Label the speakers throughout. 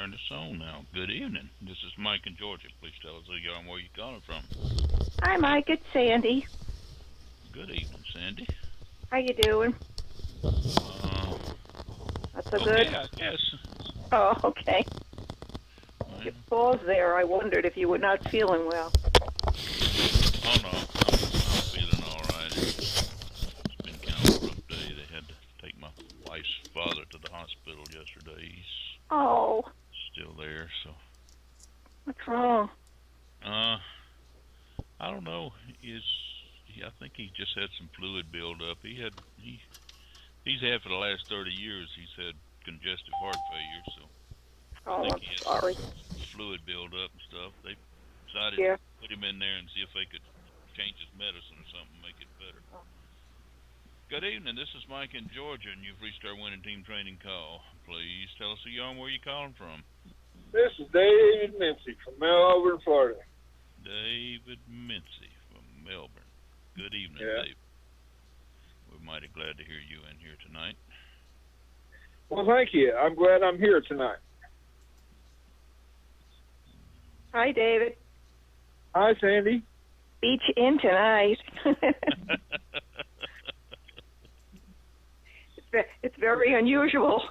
Speaker 1: Turn this on now. Good evening. This is Mike in Georgia. Please tell us who you are and where you calling from.
Speaker 2: Hi, Mike. It's Sandy.
Speaker 1: Good evening, Sandy.
Speaker 2: How you doing?
Speaker 1: Uh,
Speaker 2: Not so good?
Speaker 1: okay, I guess.
Speaker 2: Oh, okay.
Speaker 1: Well,
Speaker 2: You paused there. I wondered if you were not feeling well.
Speaker 1: oh no, I'm feeling all right. It's been kind of a rough day. They had to take my wife's father to the hospital yesterday. He's
Speaker 2: Oh,
Speaker 1: still there, so.
Speaker 2: what's wrong?
Speaker 1: Uh, I don't know. I think he just had some fluid buildup. He's had for the last 30 years. He's had congestive heart failure, so I
Speaker 2: Oh,
Speaker 1: think
Speaker 2: I'm
Speaker 1: he had
Speaker 2: sorry.
Speaker 1: some fluid buildup and stuff. They decided to
Speaker 2: Yeah.
Speaker 1: put him in there and see if they could change his medicine or something, make it better. Good evening. This is Mike in Georgia, and you've reached our winning team training call. Please tell us who you are and where you're calling from.
Speaker 3: This is David Mincy from Melbourne, Florida.
Speaker 1: David Mincy from Melbourne. Good evening,
Speaker 3: Yeah.
Speaker 1: David. We're mighty glad to hear you in here tonight.
Speaker 3: Well, thank you. I'm glad I'm here tonight.
Speaker 2: Hi, David.
Speaker 3: Hi, Sandy.
Speaker 2: Beat you in tonight. It's very unusual.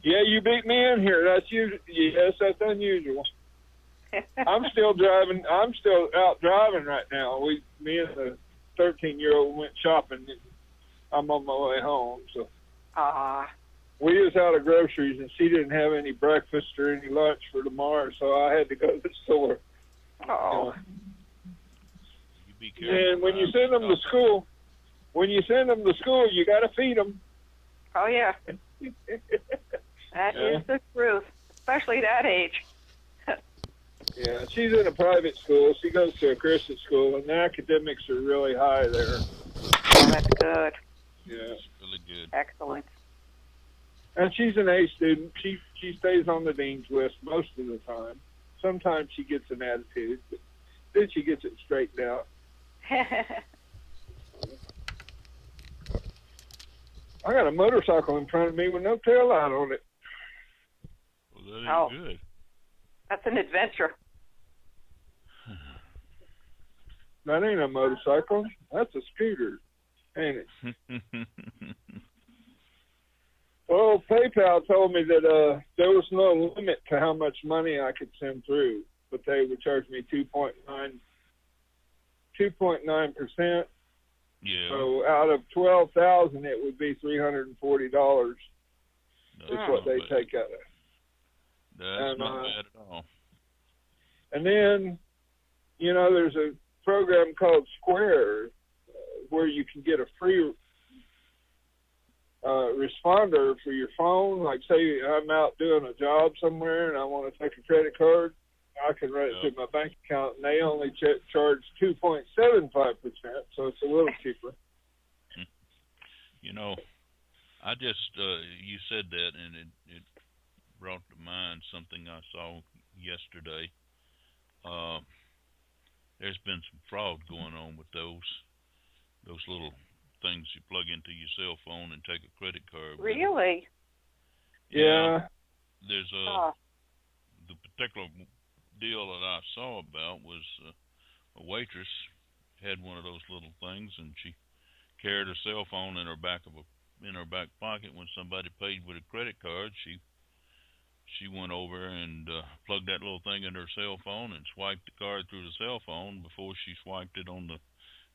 Speaker 3: Yeah, you beat me in here. That's usual. Yes, that's unusual. I'm still driving. I'm still out driving right now. Me and the 13-year-old went shopping. And I'm on my way home. So we was out of groceries, and she didn't have any breakfast or any lunch for tomorrow, so I had to go to the store.
Speaker 2: Oh.
Speaker 1: You be careful.
Speaker 3: And when you send them to school, you got to feed them.
Speaker 2: Oh, yeah. That is the truth, especially that age.
Speaker 3: Yeah, she's in a private school. She goes to a Christian school, and the academics are really high there.
Speaker 2: Oh, that's good.
Speaker 3: Yeah.
Speaker 1: That's really good.
Speaker 2: Excellent.
Speaker 3: And she's an A student. She stays on the dean's list most of the time. Sometimes she gets an attitude, but then she gets it straightened out. I got a motorcycle in front of me with no tail light on it.
Speaker 1: Well, that ain't good.
Speaker 2: That's an adventure.
Speaker 3: That ain't a motorcycle. That's a scooter, ain't it? Well, PayPal told me that there was no limit to how much money I could send through, but they would charge me 2.9%.
Speaker 1: Yeah.
Speaker 3: So out of 12,000, it would be $340. Is what they take out of it.
Speaker 1: That's not bad at all.
Speaker 3: And then, there's a program called Square where you can get a free responder for your phone. Like, say I'm out doing a job somewhere and I want to take a credit card, I can run it through my bank account, and they only charge 2.75%, so it's a little cheaper.
Speaker 1: I just you said that, and it brought to mind something I saw yesterday. There's been some fraud going on with those little things you plug into your cell phone and take a credit card.
Speaker 2: Really?
Speaker 3: Yeah.
Speaker 1: There's the particular deal that I saw about was a waitress had one of those little things, and she carried her cell phone in her back pocket. When somebody paid with a credit card, she went over and plugged that little thing in her cell phone and swiped the card through the cell phone before she swiped it on the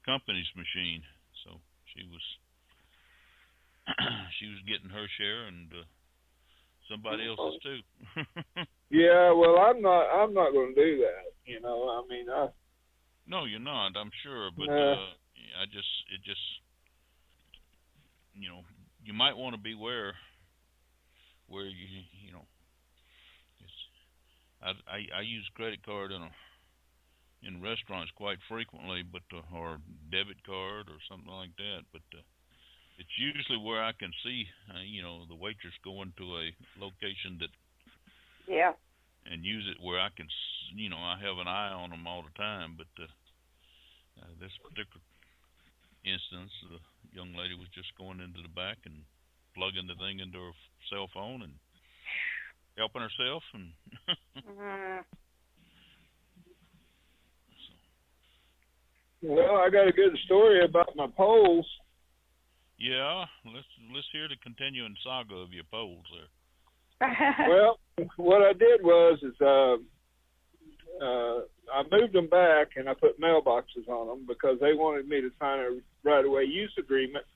Speaker 1: company's machine. So she was getting her share, and somebody else's too.
Speaker 3: Yeah, well, I'm not going to do that.
Speaker 1: No, you're not. I'm sure, but you might want to beware where I use credit card in restaurants quite frequently, but or debit card or something like that. But it's usually where I can see, the waitress going to a location that.
Speaker 2: Yeah.
Speaker 1: And use it where I can, I have an eye on them all the time. But this particular instance, the young lady was just going into the back and plugging the thing into her cell phone, and helping herself and.
Speaker 2: Mm.
Speaker 3: Well, I got a good story about my poles.
Speaker 1: Yeah, let's hear the continuing saga of your poles there.
Speaker 3: Well, what I did was I moved them back and I put mailboxes on them because they wanted me to sign a right-of-way use agreement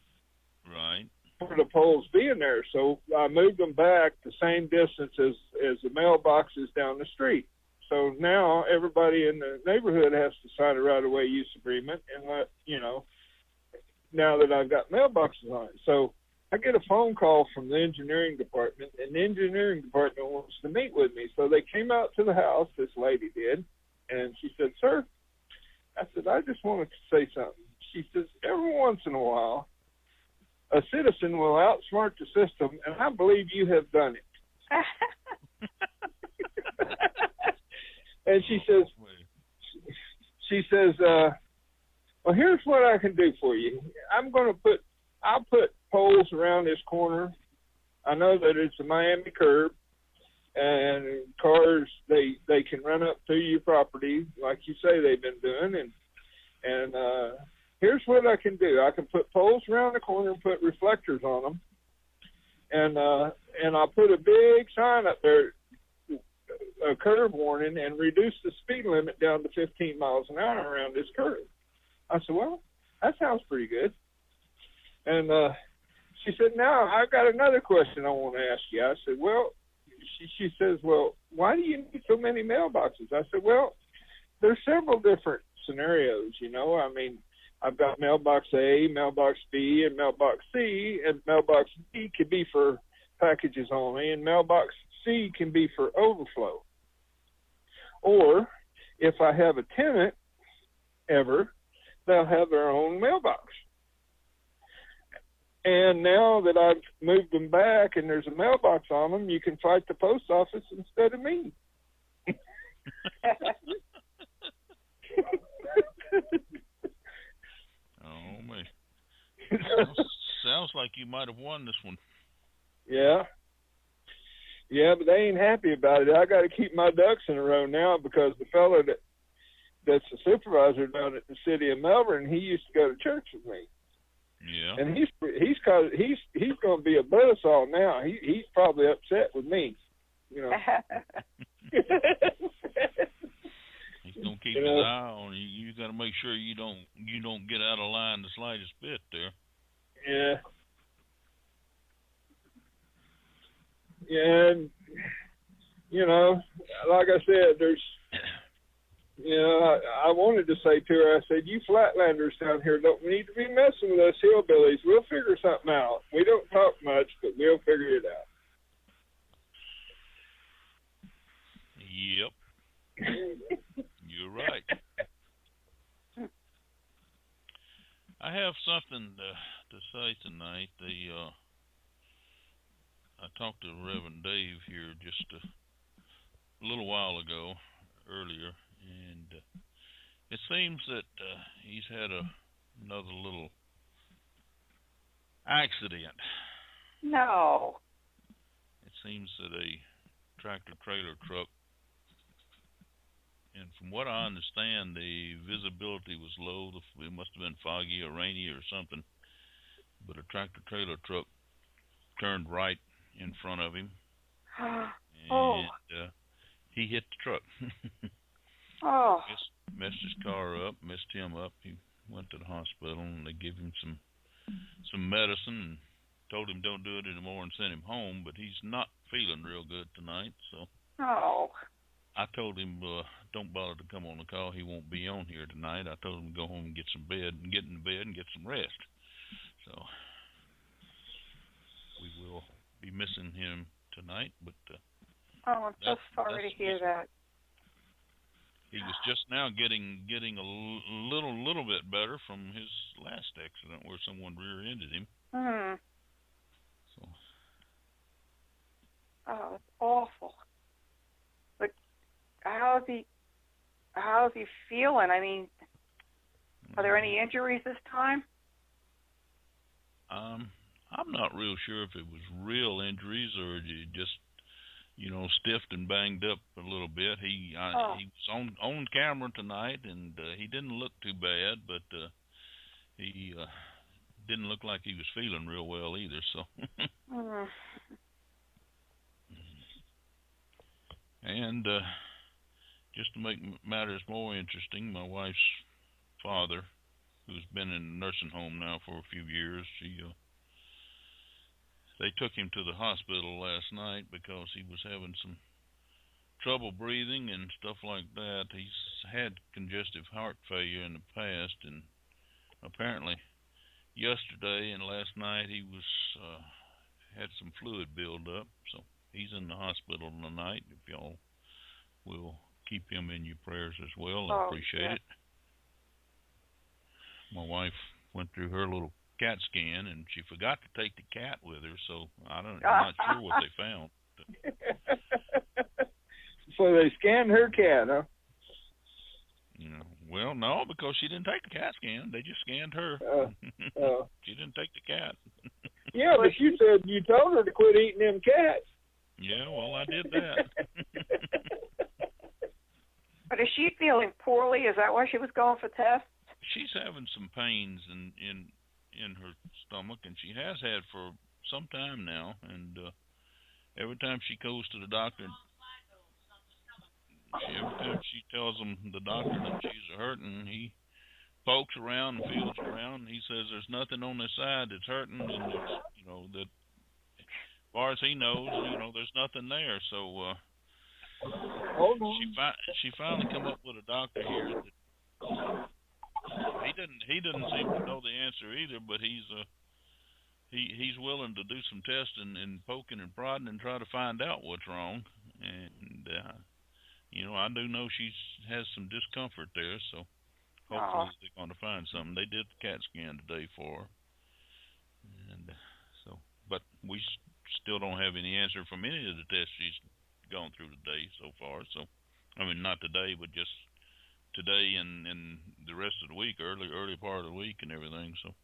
Speaker 1: Right.
Speaker 3: for the poles being there. So I moved them back the same distance as the mailboxes down the street. So now everybody in the neighborhood has to sign a right-of-way use agreement and now that I've got mailboxes on it. So I get a phone call from the engineering department, and the engineering department wants to meet with me. So they came out to the house, this lady did, and she said, "Sir," I said, "I just wanted to say something." She says, "Every once in a while, a citizen will outsmart the system, and I believe you have done it." And she says, "Well, here's what I can do for you. I'll put poles around this corner. I know that it's a Miami curb, and cars they can run up through your property like you say they've been doing. And here's what I can do. I can put poles around the corner and put reflectors on them, and I'll put a big sign up there, a curve warning, and reduce the speed limit down to 15 miles an hour around this curve." I said, "Well, that sounds pretty good." And she said, "Now I've got another question I want to ask you." I said, "Well," she says, "Well, why do you need so many mailboxes?" I said, "Well, there's several different scenarios, I mean, I've got mailbox A, mailbox B, and mailbox C, and mailbox B could be for packages only, and mailbox C can be for overflow. Or if I have a tenant ever, they'll have their own mailbox. And now that I've moved them back and there's a mailbox on them, you can fight the post office instead of me."
Speaker 1: Oh man. Sounds like you might have won this one.
Speaker 3: Yeah, but they ain't happy about it. I got to keep my ducks in a row now because the fellow that's the supervisor down at the city of Melbourne, he used to go to church with me.
Speaker 1: Yeah.
Speaker 3: And he's going to be a buzzsaw now. He's probably upset with me.
Speaker 1: He's gonna keep his eye on you. You got to make sure you don't get out of line the slightest bit there.
Speaker 3: Yeah. Yeah, and like I said, there's. I wanted to say to her, I said, "You flatlanders down here don't need to be messing with us hillbillies. We'll figure something out. We don't talk much, but we'll figure it out."
Speaker 1: Yep. You're right. I have something to say tonight. I talked to Reverend Dave here just a little while ago, earlier, and it seems that he's had another little accident.
Speaker 2: No.
Speaker 1: It seems that a tractor-trailer truck, and from what I understand, the visibility was low. It must have been foggy or rainy or something, but a tractor-trailer truck turned right in front of him, and he hit the truck. Messed his car up, messed him up. He went to the hospital, and they gave him some medicine and told him don't do it anymore and sent him home, but he's not feeling real good tonight. So I told him don't bother to come on the call. He won't be on here tonight. I told him to go home and get in bed and get some rest. So we will be missing him tonight, but
Speaker 2: I'm so sorry to hear that.
Speaker 1: He was just now getting a little bit better from his last accident where someone rear-ended him. So.
Speaker 2: Oh, it's awful. But how's he feeling? I mean, are there any injuries this time?
Speaker 1: I'm not real sure if it was real injuries or just, stiffed and banged up a little bit. He was on camera tonight, and he didn't look too bad, but he didn't look like he was feeling real well either. So, and just to make matters more interesting, my wife's father, who's been in a nursing home now for a few years, they took him to the hospital last night because he was having some trouble breathing and stuff like that. He's had congestive heart failure in the past, and apparently yesterday and last night he was had some fluid build up, so he's in the hospital tonight. If y'all will keep him in your prayers as well, I appreciate it. My wife went through her little CAT scan, and she forgot to take the cat with her, so I'm not sure what they found.
Speaker 3: So they scanned her cat, huh?
Speaker 1: Well, no, because she didn't take the CAT scan. They just scanned her. She didn't take the cat.
Speaker 3: Yeah, but you said you told her to quit eating them cats.
Speaker 1: Yeah, well, I did that.
Speaker 2: But is she feeling poorly? Is that why she was going for tests?
Speaker 1: She's having some pains in her stomach, and she has had for some time now. And every time she goes to the doctor, every time she tells the doctor that she's hurting, he pokes around and feels around, and he says there's nothing on this side that's hurting, and it's, that as far as he knows, there's nothing there. So she finally come up with a doctor here that he didn't seem to know the answer either, but he's willing to do some testing and poking and prodding and try to find out what's wrong. And I do know she has some discomfort there, so hopefully they're going to find something. They did the CAT scan today for her, and but we still don't have any answer from any of the tests she's gone through today so far. So, I mean, not today, but just today and the rest of the week, early part of the week and everything. So,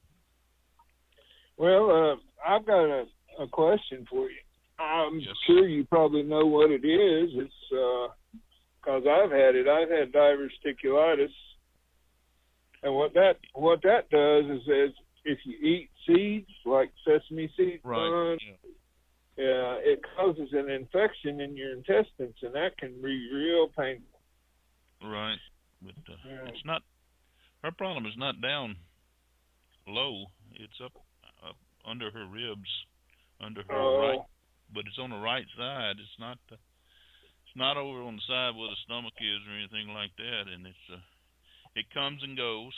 Speaker 3: well, I've got a question for you. I'm sure you probably know what it is. It's because I've had it. I've had diverticulitis, and what that does is if you eat seeds like sesame seeds,
Speaker 1: right?
Speaker 3: It causes an infection in your intestines, and that can be real painful.
Speaker 1: Right. But it's not. Her problem is not down low. It's up under her ribs, under her right. But it's on the right side. It's not. It's not over on the side where the stomach is or anything like that. And it comes and goes.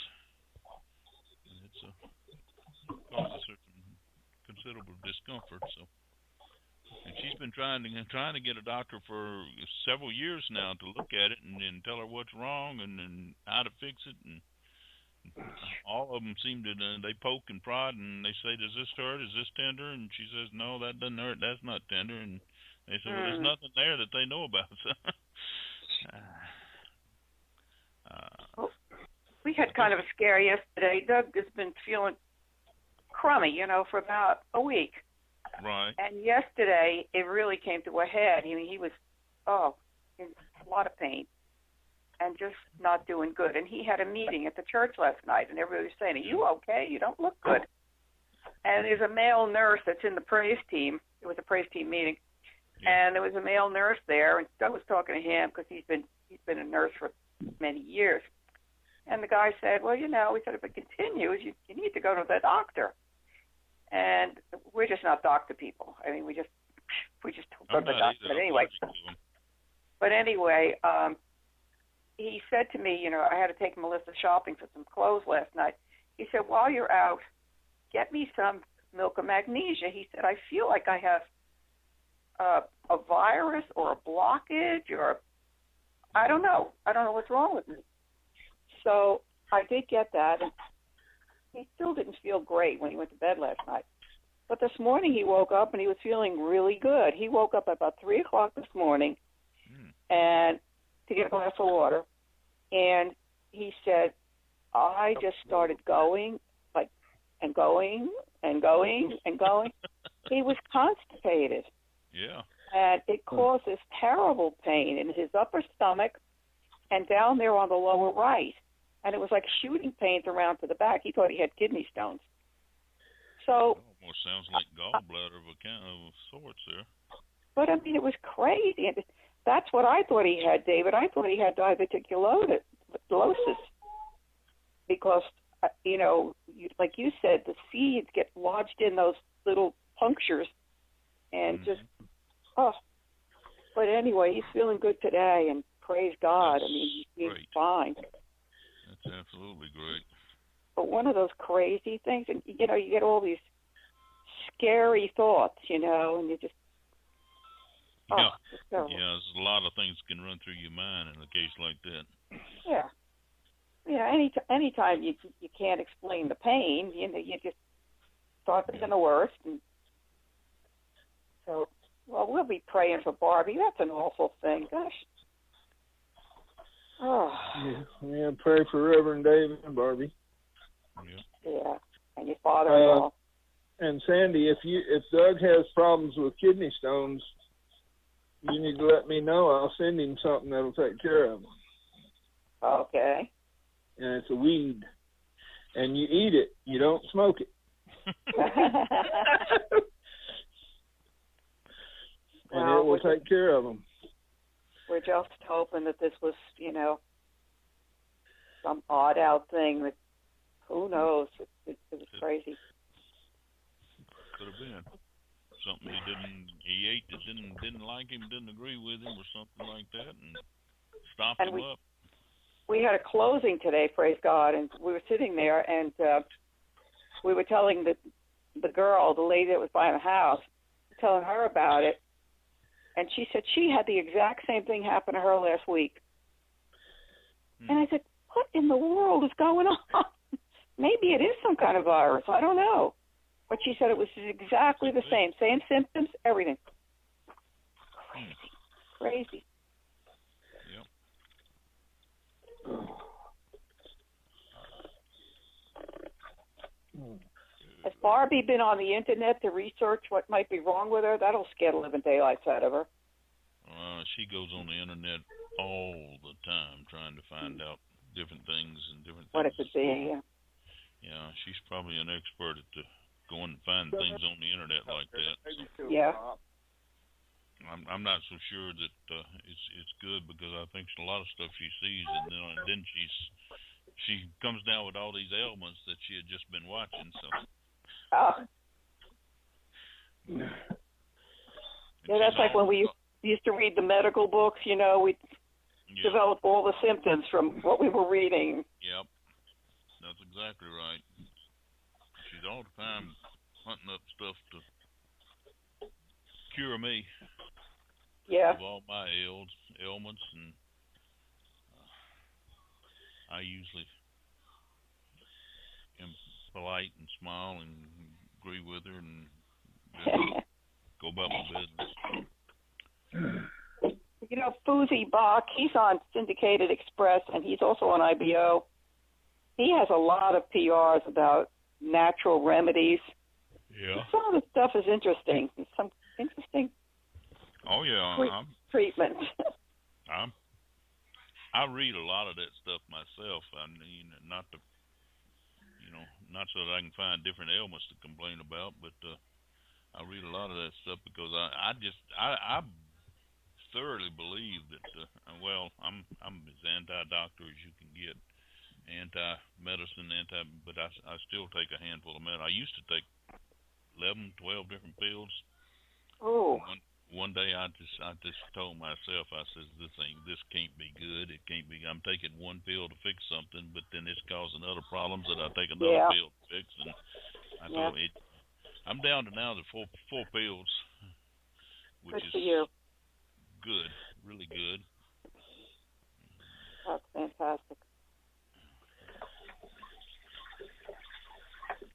Speaker 1: And it causes her some considerable discomfort. So. And she's been trying to get a doctor for several years now to look at it and tell her what's wrong and how to fix it. And all of them seem to they poke and prod and they say, "Does this hurt? Is this tender?" And she says, "No, that doesn't hurt. That's not tender." And they say, "Well, there's nothing there that they know about."
Speaker 2: Well, we had kind of a scare yesterday. Doug has been feeling crummy, for about a week.
Speaker 1: Right.
Speaker 2: And yesterday, it really came to a head. I mean, he was, in a lot of pain and just not doing good. And he had a meeting at the church last night, and everybody was saying, "Are you okay? You don't look good." And there's a male nurse that's in the praise team. It was a praise team meeting. Yeah. And there was a male nurse there, and Doug was talking to him because he's been a nurse for many years. And the guy said, "Well, we said if it continues, you need to go to the doctor." And we're just not doctor people. I mean, we just go to the doctor. But anyway, he said to me, I had to take Melissa shopping for some clothes last night. He said, "While you're out, get me some milk of magnesia." He said, "I feel like I have a virus or a blockage or I don't know. I don't know what's wrong with me." So I did get that. And he still didn't feel great when he went to bed last night. But this morning he woke up and he was feeling really good. He woke up at about 3 o'clock this morning and to get a glass of water. And he said, "I just started going, and going. He was constipated.
Speaker 1: Yeah.
Speaker 2: and it caused this terrible pain in his upper stomach and down there on the lower right. And it was like shooting pains around to the back. He thought he had kidney stones. So
Speaker 1: It almost sounds like gallbladder of a kind of sorts there.
Speaker 2: But I mean, it was crazy. And that's what I thought he had, David. I thought he had diverticulosis because, like you said, the seeds get lodged in those little punctures and just, But anyway, he's feeling good today, and praise God.
Speaker 1: That's
Speaker 2: he's
Speaker 1: great.
Speaker 2: fine.
Speaker 1: That's absolutely great.
Speaker 2: But one of those crazy things, and, you get all these scary thoughts, and you just,
Speaker 1: Yeah.
Speaker 2: it's terrible.
Speaker 1: Yeah, there's a lot of things can run through your mind in a case like that.
Speaker 2: Yeah. Anytime you can't explain the pain, you just start thinking the worst. And so, we'll be praying for Barbie. That's an awful thing. Gosh. Oh.
Speaker 3: Yeah, pray for Reverend David and Barbie.
Speaker 2: Yeah, and your father-in-law.
Speaker 3: And Sandy, if Doug has problems with kidney stones, you need to let me know. I'll send him something that'll take care of them.
Speaker 2: Okay.
Speaker 3: And it's a weed. And you eat it. You don't smoke it. And it will take care of them.
Speaker 2: We're just hoping that this was, some odd out thing that, who knows? It was crazy.
Speaker 1: Could have been something he ate that didn't like him, didn't agree with him, or something like that, and stopped him up.
Speaker 2: We had a closing today, praise God, and we were sitting there, and we were telling the girl, the lady that was buying the house, telling her about it, and she said she had the exact same thing happen to her last week. And I said, what in the world is going on? Maybe it is some kind of virus. I don't know. But she said it was exactly the same symptoms, everything. Crazy.
Speaker 1: Yep.
Speaker 2: Has Barbie been on the internet to research what might be wrong with her? That'll scare the living daylights out of her.
Speaker 1: She goes on the internet all the time trying to find out different things and different
Speaker 2: what
Speaker 1: things.
Speaker 2: It could be, yeah.
Speaker 1: Yeah, she's probably an expert at going and find things on the internet like that. So.
Speaker 2: Yeah.
Speaker 1: I'm not so sure that it's good, because I think a lot of stuff she sees, and then she comes down with all these ailments that she had just been watching. So.
Speaker 2: Oh. Yeah, that's like when we used to read the medical books. We develop all the symptoms from what we were reading.
Speaker 1: Yep, that's exactly right. She's all the time hunting up stuff to cure me.
Speaker 2: Yeah.
Speaker 1: Of all my ailments, and I usually am polite and smile and agree with her and go about my business.
Speaker 2: Fuzi Bach, he's on Syndicated Express, and he's also on IBO. He has a lot of PRs about natural remedies.
Speaker 1: Yeah.
Speaker 2: Some of the stuff is interesting. Some interesting.
Speaker 1: Oh yeah,
Speaker 2: treatment.
Speaker 1: I read a lot of that stuff myself. I mean, not so that I can find different ailments to complain about, but I read a lot of that stuff because I thoroughly believe that. I'm as anti-doctor as you can get, anti-medicine, but I still take a handful of medicine. I used to take 11, 12 different pills.
Speaker 2: Oh.
Speaker 1: One day I just told myself, I said, this can't be good. It can't be. I'm taking one pill to fix something, but then it's causing other problems that I take another pill to fix. And I thought I'm down to now the four pills, which
Speaker 2: good for you.
Speaker 1: Good, really good.
Speaker 2: That's fantastic.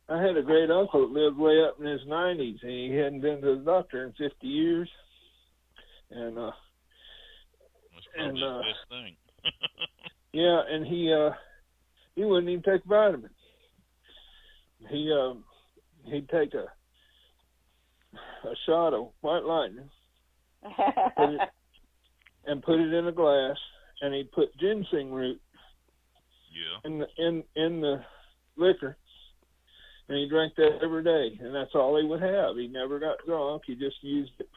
Speaker 3: I had a great uncle that lived way up in his 90s, and he hadn't been to the doctor in 50 years. And
Speaker 1: that's probably the best thing.
Speaker 3: Yeah, and he wouldn't even take vitamins. He'd take a shot of White Lightning put it in a glass, and he'd put ginseng root in the liquor, and he drank that every day, and that's all he would have. He never got drunk. He just used it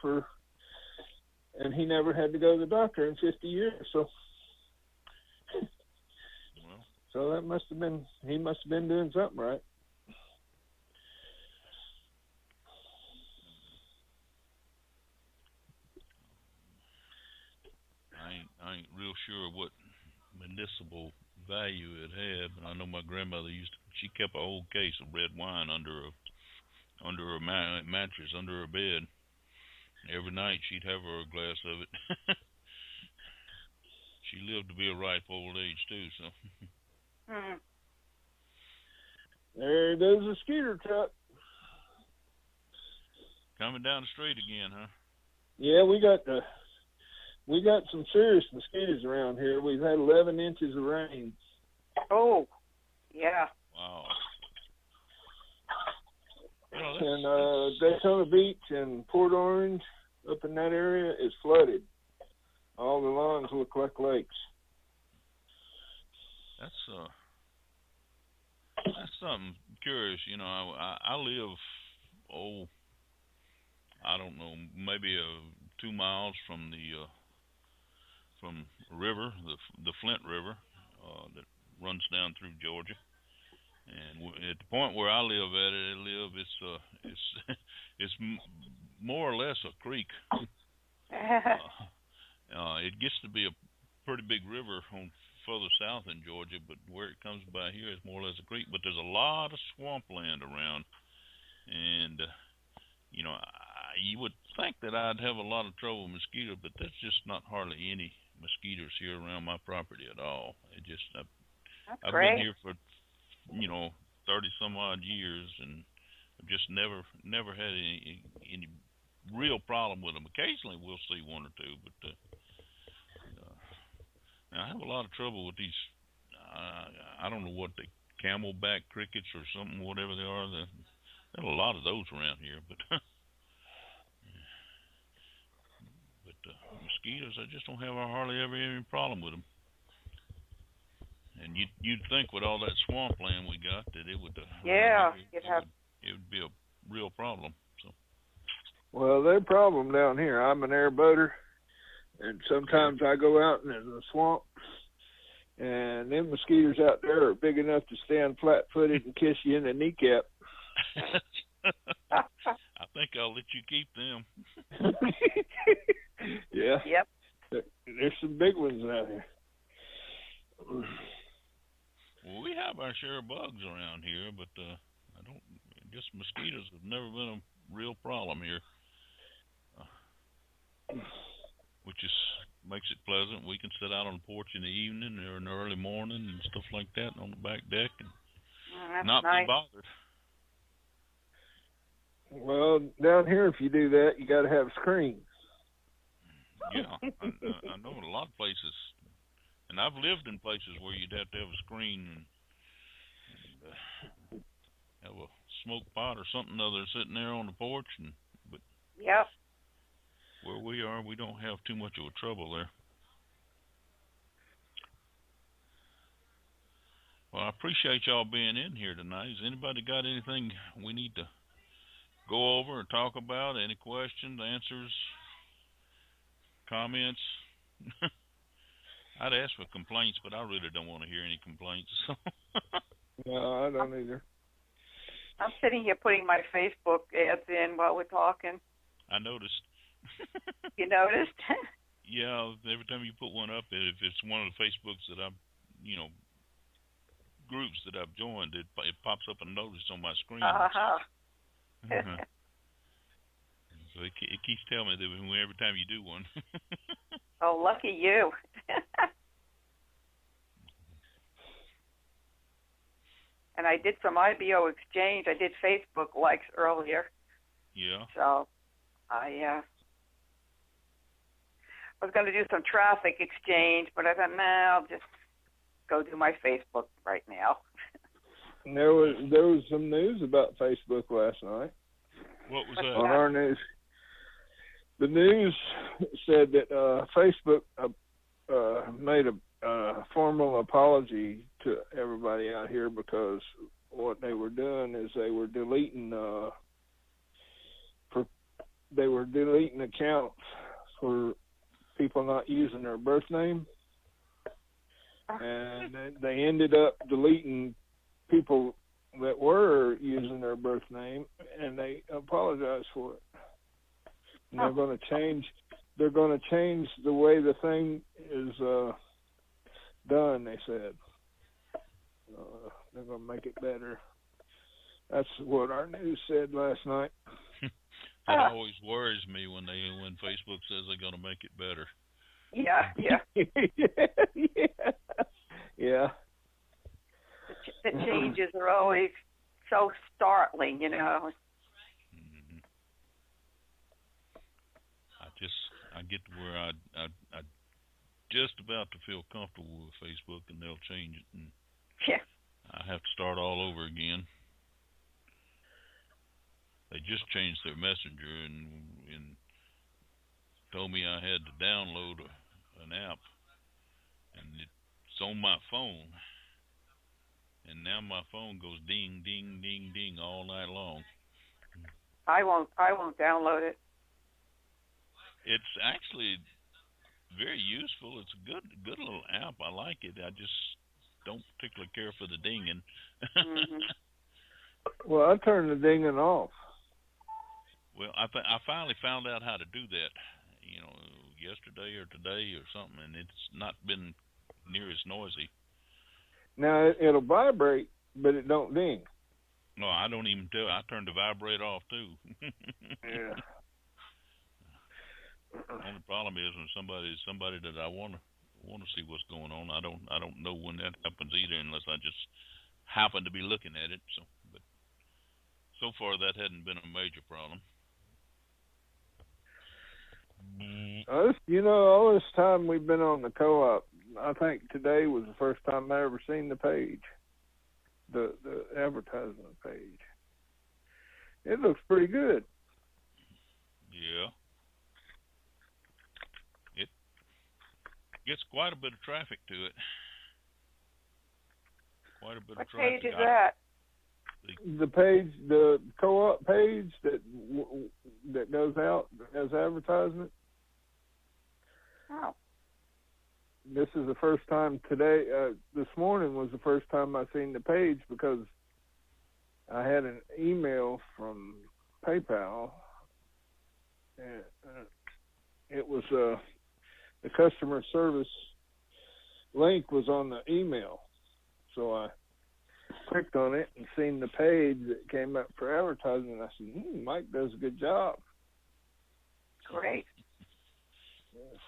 Speaker 3: and he never had to go to the doctor in 50 years. So that he must have been doing something right.
Speaker 1: I ain't real sure what medicinal value it had, but I know my grandmother she kept a whole case of red wine under her mattress, under her bed. Every night she'd have her a glass of it. She lived to be a ripe old age too, so.
Speaker 3: There goes the skeeter truck.
Speaker 1: Coming down the street again, huh?
Speaker 3: Yeah, we got some serious mosquitoes around here. We've had 11 inches of rain.
Speaker 2: Oh, yeah.
Speaker 1: Wow.
Speaker 3: And Daytona Beach and Port Orange, up in that area, is flooded. All the lawns look like lakes.
Speaker 1: That's something curious. You know, I live, I don't know, maybe 2 miles from the river, the Flint River, that runs down through Georgia. And at the point where I live it's more or less a creek. It gets to be a pretty big river on further south in Georgia, but where it comes by here is more or less a creek. But there's a lot of swampland around, and you know, you would think that I'd have a lot of trouble with mosquitoes, but there's just not hardly any mosquitoes here around my property at all. I've been here for 30 some odd years, and I've just never had any real problem with them. Occasionally we'll see one or two, but now I have a lot of trouble with these. I don't know what the camelback crickets or something, whatever they are. There's a lot of those around here, but mosquitoes, I just don't have hardly ever any problem with them. And you'd think with all that swampland we got that it would it would be a real problem. So.
Speaker 3: Well, their problem down here. I'm an airboater, and sometimes I go out in the swamp, and them mosquitoes out there are big enough to stand flat-footed and kiss you in the kneecap.
Speaker 1: I think I'll let you keep them.
Speaker 3: Yeah.
Speaker 2: Yep.
Speaker 3: There's some big ones out here.
Speaker 1: Well, we have our share of bugs around here, but just mosquitoes have never been a real problem here, which makes it pleasant. We can sit out on the porch in the evening or in the early morning and stuff like that on the back deck and not be bothered.
Speaker 3: Well, down here, if you do that, you got to have screens.
Speaker 1: Yeah, I know in a lot of places, and I've lived in places where you'd have to have a screen and have a smoke pot or something other sitting there on the porch. But
Speaker 2: yep,
Speaker 1: where we are, we don't have too much of a trouble there. Well, I appreciate y'all being in here tonight. Has anybody got anything we need to go over or talk about? Any questions, answers, comments? I'd ask for complaints, but I really don't want to hear any complaints.
Speaker 3: No, I don't either.
Speaker 2: I'm sitting here putting my Facebook ads in while we're talking.
Speaker 1: I noticed.
Speaker 2: You noticed?
Speaker 1: Yeah, every time you put one up, if it's one of the Facebooks that I've, groups that I've joined, it pops up a notice on my screen.
Speaker 2: Uh-huh.
Speaker 1: So it keeps telling me that every time you do one.
Speaker 2: Oh, lucky you. And I did some IBO exchange. I did Facebook likes earlier.
Speaker 1: Yeah.
Speaker 2: So I was going to do some traffic exchange, but I thought, I'll just go do my Facebook right now.
Speaker 3: And there was some news about Facebook last night.
Speaker 1: What was that?
Speaker 3: On our news. the news said that Facebook made a formal apology to everybody out here because what they were doing is they were deleting accounts for people not using their birth name, and they ended up deleting people that were using their birth name, and they apologized for it. And they're going to change the way the thing is done. They said they're going to make it better. That's what our news said last night.
Speaker 1: That always worries me when Facebook says they're going to make it better.
Speaker 2: Yeah.
Speaker 3: Yeah.
Speaker 2: The changes are always so startling, you know.
Speaker 1: Mm-hmm. I get to where I just about to feel comfortable with Facebook, and they'll change it, and I have to start all over again. They just changed their messenger and told me I had to download an app, and it's on my phone. And now my phone goes ding, ding, ding, ding all night long.
Speaker 2: I won't download it.
Speaker 1: It's actually very useful. It's a good little app. I like it. I just don't particularly care for the dinging.
Speaker 2: Mm-hmm.
Speaker 3: Well, I turned the dinging off.
Speaker 1: Well, I finally found out how to do that, yesterday or today or something, and it's not been near as noisy.
Speaker 3: Now, it'll vibrate, but it don't ding.
Speaker 1: No, I don't even tell. I turned the vibrate off, too.
Speaker 3: Yeah.
Speaker 1: Only problem is when somebody that I want to see what's going on. I don't know when that happens either, unless I just happen to be looking at it. But so far that hadn't been a major problem.
Speaker 3: All this time we've been on the co-op, I think today was the first time I ever seen the page, the advertisement page. It looks pretty good.
Speaker 1: Yeah. It gets quite a bit of traffic to it. Quite a bit of traffic.
Speaker 2: What page is that?
Speaker 3: The page, the co-op page that goes out as advertisement.
Speaker 2: Oh.
Speaker 3: This is the first time today. This morning was the first time I seen the page because I had an email from PayPal, and it was the customer service link was on the email, so I clicked on it and seen the page that came up for advertising. And I said, Mike does a good job.
Speaker 2: Great.
Speaker 3: Yeah.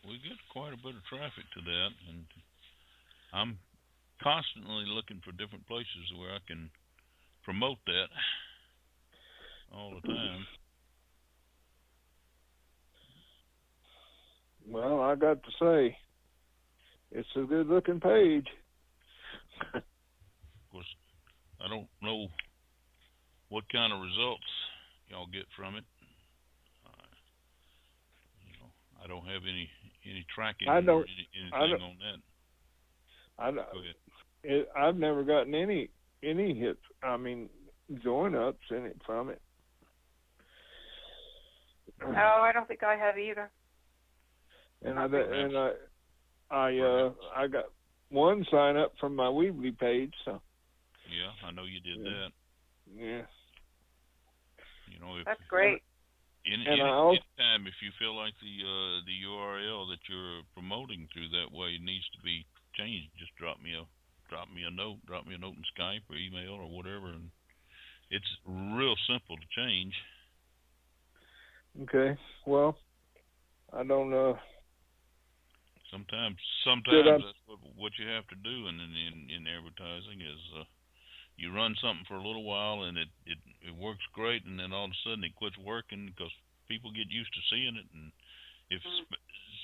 Speaker 1: We get quite a bit of traffic to that, and I'm constantly looking for different places where I can promote that all the time.
Speaker 3: Well, I got to say, it's a good-looking page.
Speaker 1: Of course, I don't know what kind of results y'all get from it. I don't have any tracking or anything on that. Go ahead.
Speaker 3: I've never gotten any hits. I mean, join ups in it from it.
Speaker 2: No, I don't think I have either.
Speaker 3: And I got one sign up from my Weebly page. So.
Speaker 1: Yeah, I know you did that.
Speaker 3: Yeah.
Speaker 2: That's great.
Speaker 1: Anytime, if you feel like the URL that you're promoting through that way needs to be changed, just drop me a note in Skype or email or whatever, and it's real simple to change.
Speaker 3: Okay. Well, I don't know.
Speaker 1: Sometimes that's what you have to do in advertising is you run something for a little while and it works great, and then all of a sudden it quits working because people get used to seeing it, and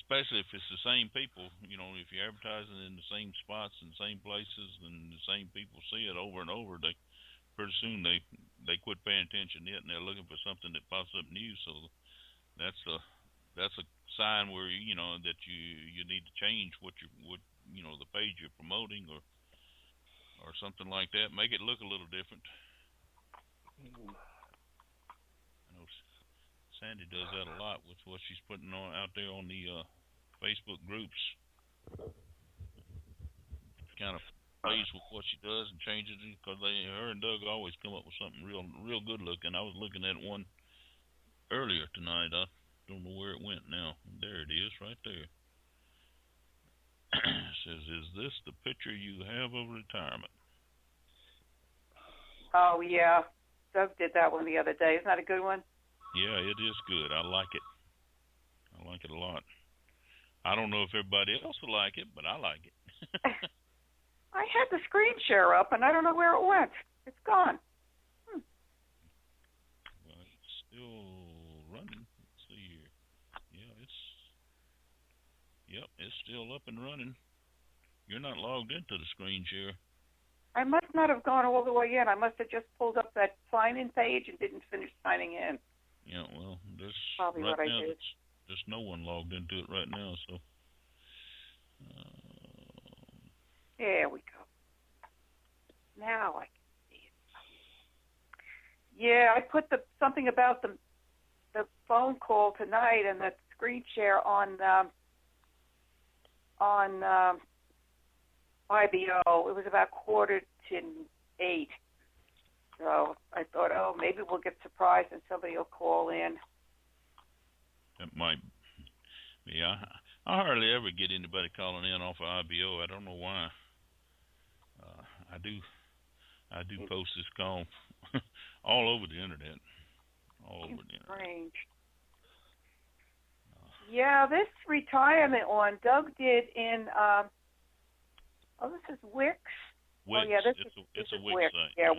Speaker 1: especially if it's the same people, if you're advertising in the same spots and same places and the same people see it over and over, pretty soon they they quit paying attention to it, and they're looking for something that pops up new. So that's a sign where that you need to change what the page you're promoting or something like that. Make it look a little different. I know Sandy does that a lot with what she's putting on out there on the Facebook groups. Kind of plays with what she does and changes it, because her and Doug always come up with something real good looking. I was looking at one earlier tonight. I don't know where it went now. There it is, right there. It says, "Is this the picture you have of retirement?"
Speaker 2: Oh yeah, Doug did that one the other day. Isn't that a good one?
Speaker 1: Yeah, it is good. I like it. I like it a lot. I don't know if everybody else will like it, but I like it.
Speaker 2: I had the screen share up, and I don't know where it went. It's gone.
Speaker 1: Well, it's still running. Let's see here. Yeah, it's still up and running. You're not logged into the screen share.
Speaker 2: I must not have gone all the way in. I must have just pulled up that sign-in page and didn't finish signing in.
Speaker 1: Yeah, well, there's
Speaker 2: probably
Speaker 1: right
Speaker 2: what
Speaker 1: now
Speaker 2: I did.
Speaker 1: there's no one logged into it right now, so.
Speaker 2: There we go. Now I can see it. Yeah, I put something about the phone call tonight and the screen share on IBO. It was about 7:45. So I thought, maybe we'll get surprised and somebody will call in.
Speaker 1: That might be. I hardly ever get anybody calling in off of IBO. I don't know why. I do post this call all over the internet.
Speaker 2: Strange. Yeah, this retirement one Doug did in. This is Wix.
Speaker 1: Wix.
Speaker 2: Oh yeah,
Speaker 1: it's a Wix site.
Speaker 2: Yeah,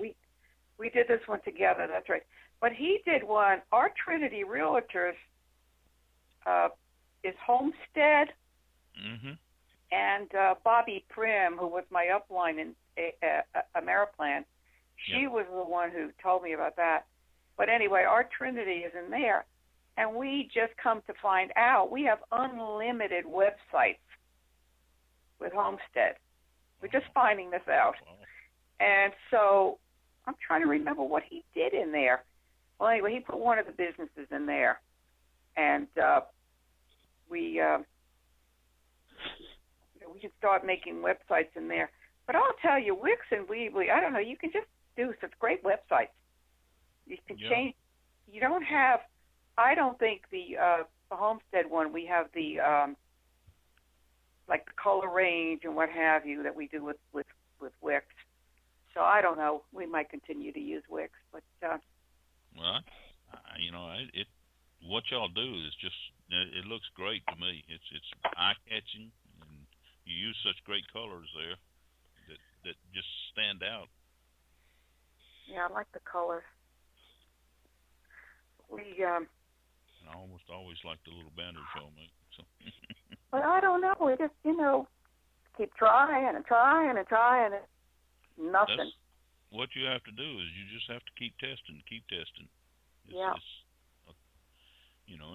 Speaker 2: we did this one together. That's right. But he did one. Our Trinity Realtors is Homestead.
Speaker 1: Mm-hmm.
Speaker 2: And Bobby Prim, who was my upline in Ameriplan, she was the one who told me about that. But anyway, our Trinity is in there, and we just come to find out we have unlimited websites with Homestead. We're just finding this out.
Speaker 1: Wow.
Speaker 2: And so I'm trying to remember what he did in there. Well, anyway, he put one of the businesses in there, and we can start making websites in there. But I'll tell you, Wix and Weebly, I don't know, you can just do such great websites. You can change. You don't have, I don't think the Homestead one, we have the, like the color range and what have you that we do with Wix. So I don't know. We might continue to use Wix, but.
Speaker 1: Well, what y'all do is just, it looks great to me. It's eye-catching, and you use such great colors there that just stand out.
Speaker 2: Yeah, I like the colors.
Speaker 1: I almost always like the little banners y'all make. So.
Speaker 2: But I don't know. We just, keep trying and trying and trying, and nothing.
Speaker 1: What you have to do is you just have to keep testing.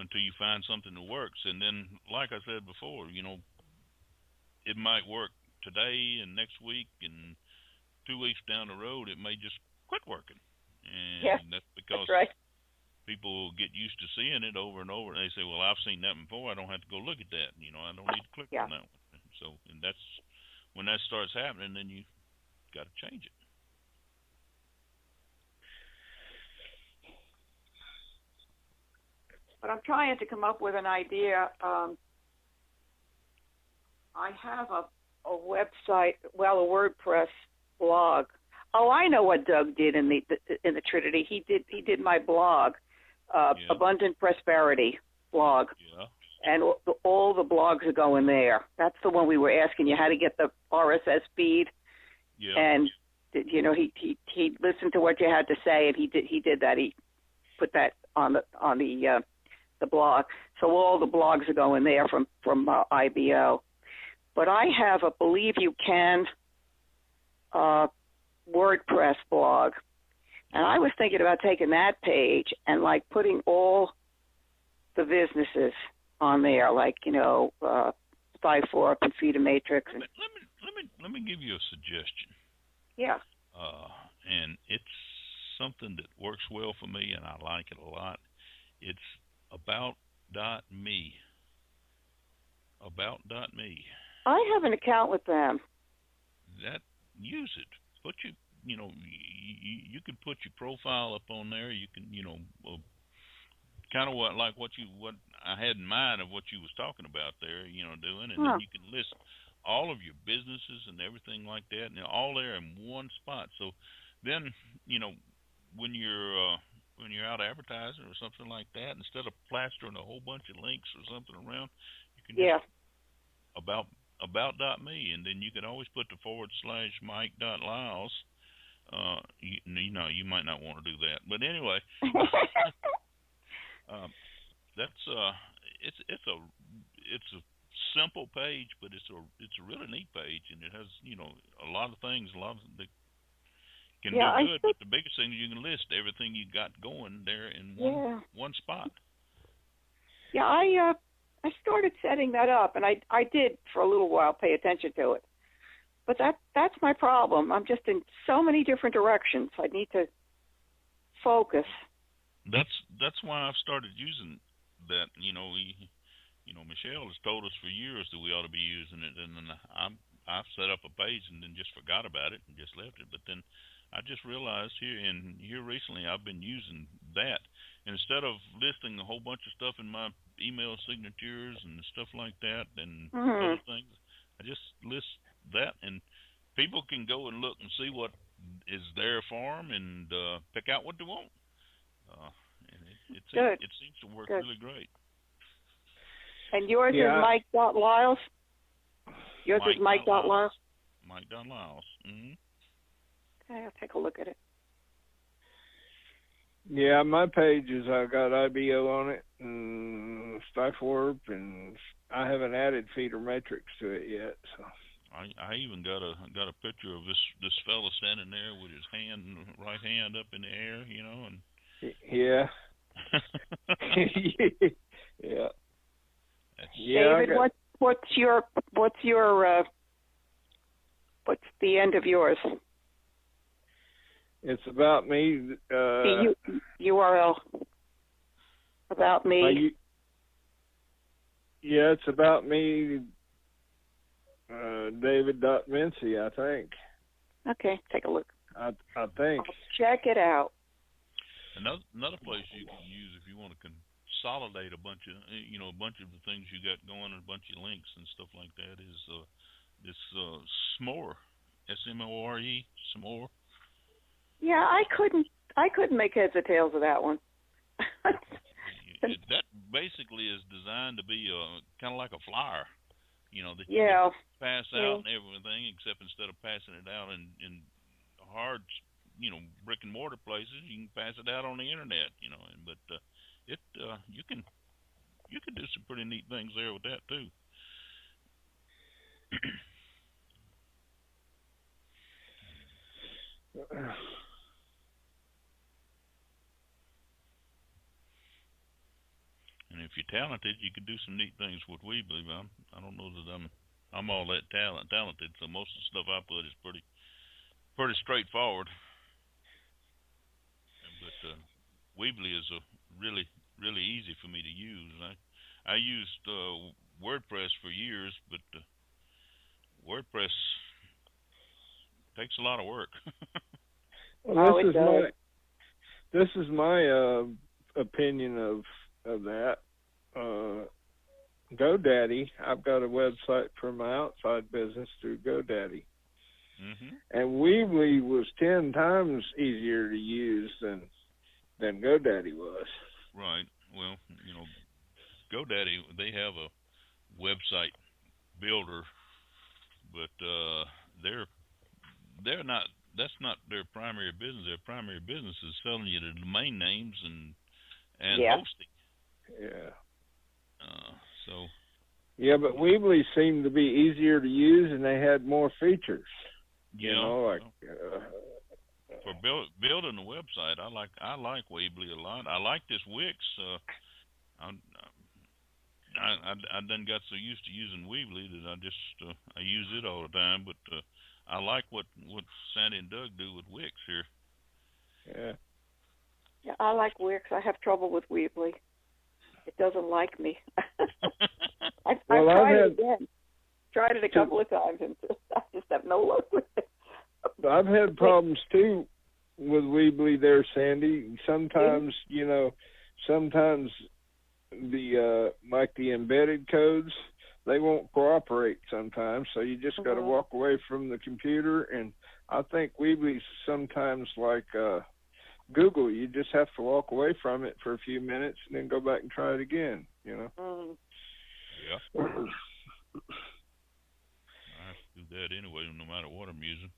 Speaker 1: Until you find something that works. And then, like I said before, it might work today and next week, and 2 weeks down the road, it may just quit working. And that's because people get used to seeing it over and over. And they say, well, I've seen that before. I don't have to go look at that. I don't need to click on that one. So, and that's when that starts happening, then you got to change it.
Speaker 2: But I'm trying to come up with an idea. I have a website, a WordPress blog. Oh, I know what Doug did in the Trinity. He did my blog, Abundant Prosperity blog.
Speaker 1: Yeah.
Speaker 2: And all the blogs are going there. That's the one we were asking you how to get the RSS feed.
Speaker 1: Yeah.
Speaker 2: And he listened to what you had to say, and he did that. He put that on the blog. So all the blogs are going there from IBO. But I have a Believe You Can WordPress blog. And I was thinking about taking that page and like putting all the businesses on there, like, you know, Spyfork and Feeder Matrix.
Speaker 1: Let me give you a suggestion.
Speaker 2: Yeah.
Speaker 1: And it's something that works well for me, and I like it a lot. It's about.me. About.me.
Speaker 2: I have an account with them.
Speaker 1: Use it. You can put your profile up on there. You can, kind of what I had in mind of what you was talking about there, doing, and then you can list all of your businesses and everything like that, and all there in one spot. So then, when you're out advertising or something like that, instead of plastering a whole bunch of links or something around, you can just about.me, and then you can always put the /Mike.Lyles. You might not want to do that, but anyway, that's it's a simple page, but it's a really neat page, and it has a lot of things, that can do good. But the biggest thing is you can list everything you got going there in one spot.
Speaker 2: Yeah, I started setting that up, and I did for a little while pay attention to it. But that's my problem. I'm just in so many different directions. I need to focus.
Speaker 1: That's why I've started using that. Michelle has told us for years that we ought to be using it, and then I've set up a page and then just forgot about it and just left it. But then I just realized here recently I've been using that. Instead of listing a whole bunch of stuff in my email signatures and stuff like that and other things, I just list that, and people can go and look and see what is there for them and pick out what they want. And it seems to work really great.
Speaker 2: And yours is Mike.Lyles? Yours is Mike.Lyles?
Speaker 1: Mike.Lyles. Mm-hmm.
Speaker 2: Okay, I'll take a look at it.
Speaker 3: Yeah, my pages, I got IBO on it and Spyfork, and I haven't added Feeder Matrix to it yet. So
Speaker 1: I even got a picture of this fella standing there with his right hand up in the air, and
Speaker 3: yeah. Yeah.
Speaker 2: David, what's the end of yours?
Speaker 3: It's about me.
Speaker 2: The URL. About me.
Speaker 3: It's about me. David.Mincy, I think.
Speaker 2: Okay, take a look.
Speaker 3: I think.
Speaker 2: I'll check it out.
Speaker 1: Another place you can use if you want to consolidate a bunch of the things you got going, and a bunch of links and stuff like that is this Smore, SMORE, Smore.
Speaker 2: Yeah, I couldn't make heads or tails of that one.
Speaker 1: That basically is designed to be kind of like a flyer, that you can pass out and everything, except instead of passing it out in hard, brick and mortar places, you can pass it out on the internet, but you can do some pretty neat things there with that too. And if you're talented, you can do some neat things with Weebly. I don't know that I'm all that talented, so most of the stuff I put is pretty straightforward. But Weebly is really really easy for me to use. I used WordPress for years, but WordPress takes a lot of work.
Speaker 3: Well, this is my opinion of that. GoDaddy, I've got a website for my outside business through GoDaddy.
Speaker 1: Mm-hmm.
Speaker 3: And Weebly was 10 times easier to use than GoDaddy was.
Speaker 1: Right. Well, GoDaddy, they have a website builder, but they're not. That's not their primary business. Their primary business is selling you the domain names and hosting.
Speaker 3: Yeah.
Speaker 1: So.
Speaker 3: Yeah, but Weebly seemed to be easier to use, and they had more features.
Speaker 1: Yeah.
Speaker 3: Like
Speaker 1: for building the website, I like Weebly a lot. I like this Wix. I done got so used to using Weebly that I use it all the time. But I like what Sandy and Doug do with Wix here.
Speaker 3: Yeah.
Speaker 2: Yeah, I like Wix. I have trouble with Weebly. It doesn't like me. I tried it again. Tried it a couple of times, and I just have no luck with it.
Speaker 3: I've had problems too with Weebly there, Sandy. Sometimes, sometimes the like the embedded codes, they won't cooperate sometimes, so you just got to walk away from the computer. And I think Weebly's sometimes like Google. You just have to walk away from it for a few minutes and then go back and try it again,
Speaker 1: Yeah. I have to do that anyway, no matter what I'm using.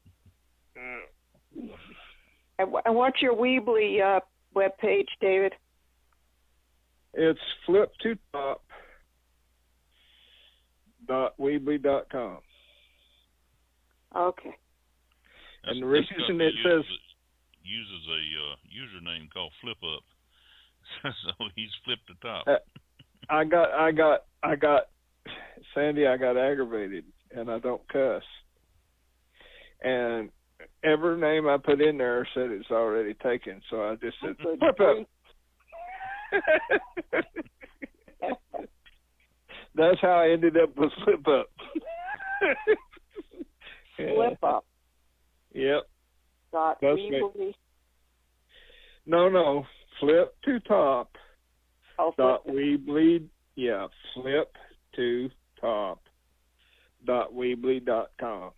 Speaker 2: And what's your Weebly web page, David?
Speaker 3: It's flip2top.weebly.com.
Speaker 2: Okay.
Speaker 3: And the reason it says
Speaker 1: uses a username called FlipUp, so he's flipped the top.
Speaker 3: I got Sandy. I got aggravated, and I don't cuss. And every name I put in there said it's already taken, so I just said FlipUp. That's how I ended up with FlipUp.
Speaker 2: FlipUp.
Speaker 3: Yep.
Speaker 2: Weebly.
Speaker 3: No. Flip2top.
Speaker 2: Oh,
Speaker 3: Weebly. Yeah. Flip2top.weebly.com.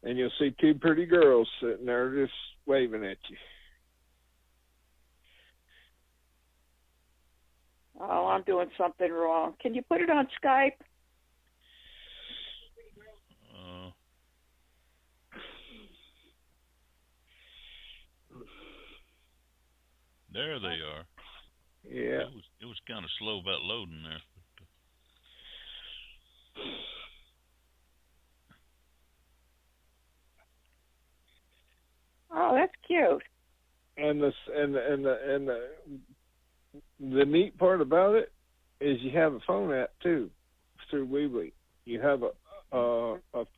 Speaker 3: And you'll see two pretty girls sitting there just waving at you.
Speaker 2: Oh, I'm doing something wrong. Can you put it on Skype?
Speaker 1: There they are.
Speaker 3: Yeah.
Speaker 1: It was kind of slow about loading there.
Speaker 2: Oh, that's cute.
Speaker 3: And the neat part about it is you have a phone app too through Weebly. You have a